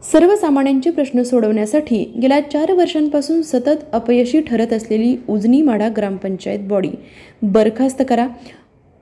सर्वसामान्यांचे प्रश्न सोडवण्यासाठी गेल्या 4 वर्षांपासून सतत अपयशी ठरत असलेली उजनी माढा ग्रामपंचायत बॉडी बरखास्त करा.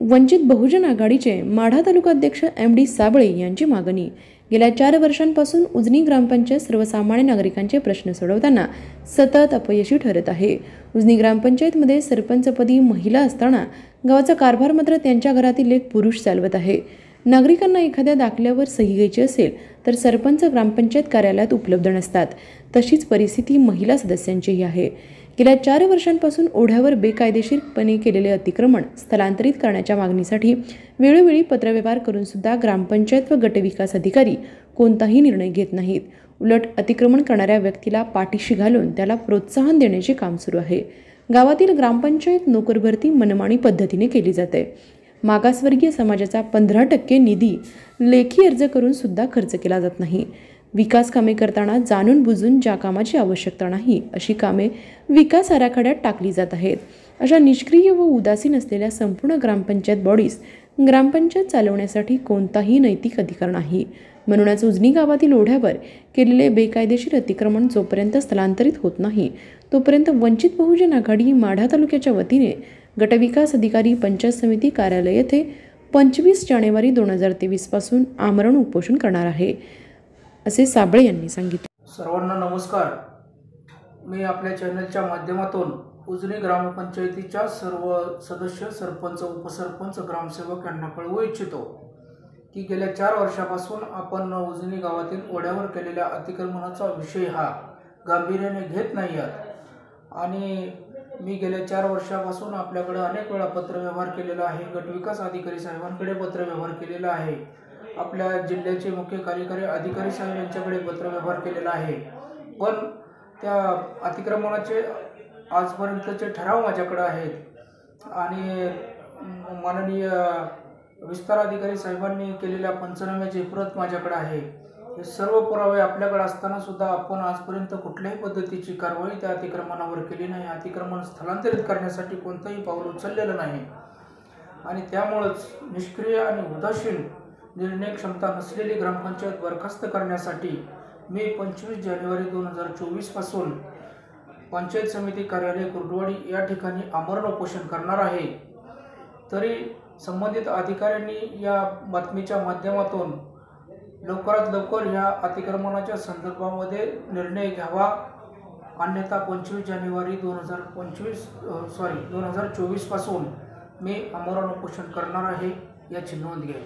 वंचित बहुजन आघाडीचे माढा तालुका अध्यक्ष MD साबळे यांची मागणी. गेल्या 4 वर्षांपासून उजनी ग्रामपंचायत सर्वसामान्य नागरिकांचे प्रश्न सोडवताना सतत अपयशी ठरत आहे. उजनी ग्रामपंचायतमध्ये सरपंचपदी महिला असताना गावाचा कारभार मात्र त्यांच्या घरातील एक पुरुष चालवत आहे. नागरिकांना एखाद्या दाखल्यावर सही घ्यायची असेल तर सरपंच ग्रामपंचायत कार्यालयात उपलब्ध नसतात. तशीच परिस्थिती महिला सदस्यांचीही आहे. गेल्या 4 वर्षांपासून ओढ्यावर बेकायदेशीरपणे केलेले अतिक्रमण स्थलांतरित करण्याच्या मागणीसाठी वेळोवेळी पत्रव्यवहार करून सुद्धा ग्रामपंचायत व गटविकास अधिकारी कोणताही निर्णय घेत नाहीत. उलट अतिक्रमण करणाऱ्या व्यक्तीला पाठीशी घालून त्याला प्रोत्साहन देण्याचे काम सुरू आहे. गावातील ग्रामपंचायत नोकर भरती मनमानी पद्धतीने केली जाते. मागासवर्गीय समाजाचा 15% निधी लेखी अर्ज करून सुद्धा खर्च केला जात नाही. विकास कामे करताना जाणून बुजून ज्या कामाची आवश्यकता नाही अशी कामे विकास आराखड्यात टाकली जात आहेत. अशा निष्क्रिय व उदासीन असलेल्या संपूर्ण ग्रामपंचायत बॉडीज ग्रामपंचायत चालवण्यासाठी कोणताही नैतिक अधिकार नाही. म्हणूनच उजनी गावातील ओढ्यावर केलेले बेकायदेशीर अतिक्रमण जोपर्यंत स्थलांतरित होत नाही तोपर्यंत वंचित बहुजन आघाडी माढा तालुक्याच्या वतीने गटविकास अधिकारी पंचायत समिती कार्यालय येथे 25 जानेवारी 2023 पासून आमरण उपोषण करणार आहे, असे साबळे यांनी सांगितले. सर्वांना नमस्कार. मी आपल्या चॅनलच्या माध्यमातून उजनी ग्रामपंचायतीच्या सर्व सदस्य, सरपंच, उपसरपंच, ग्रामसेवक यांना कळवू इच्छितो की गेल्या 4 वर्षापासून आपण उजनी गावातील ओढ्यावर केलेल्या अतिक्रमणाचा विषय हा गांभीर्याने घेत नाही आहात. आणि मी गेल्या 4 वर्षापासून आपल्याकडे अनेक वेळा पत्रव्यवहार केलेला आहे. गटविकास अधिकारी साहेबांकडे पत्रव्यवहार केलेला आहे. आपल्या जिल्ह्याचे मुख्य कार्यकारी अधिकारी साहेब यांच्याकडे पत्रव्यवहार केलेला आहे. पण त्या अतिक्रमणाचे आजपर्यंतचे ठराव माझ्याकडे आहेत आणि माननीय विस्तार अधिकारी साहेबांनी केलेल्या पंचनाम्याची प्रत माझ्याकडे आहे. हे सर्व पुरावे आपल्याकडे असताना सुद्धा आपण आजपर्यंत कुठल्याही पद्धतीची कारवाई त्या अतिक्रमणावर केली नाही. अतिक्रमण स्थलांतरित करण्यासाठी कोणतंही पाऊल उचललेलं नाही आणि त्यामुळेच निष्क्रिय आणि उदासीन निर्णय क्षमता नसलेली ग्रामपंचायत बरखास्त करण्यासाठी मी 25 जानेवारी 2024 पासून पंचायत समिती कार्यालय कुर्डवाडी या ठिकाणी आमरण उपोषण करणार आहे. तरी संबंधित अधिकाऱ्यांनी या बातमीच्या माध्यमातून लवकरात लवकर ह्या अतिक्रमणाच्या संदर्भामध्ये निर्णय घ्यावा, अन्यथा 25 जानेवारी 2024 पासून मी आमरण उपोषण करणार आहे याची नोंद घ्यावी.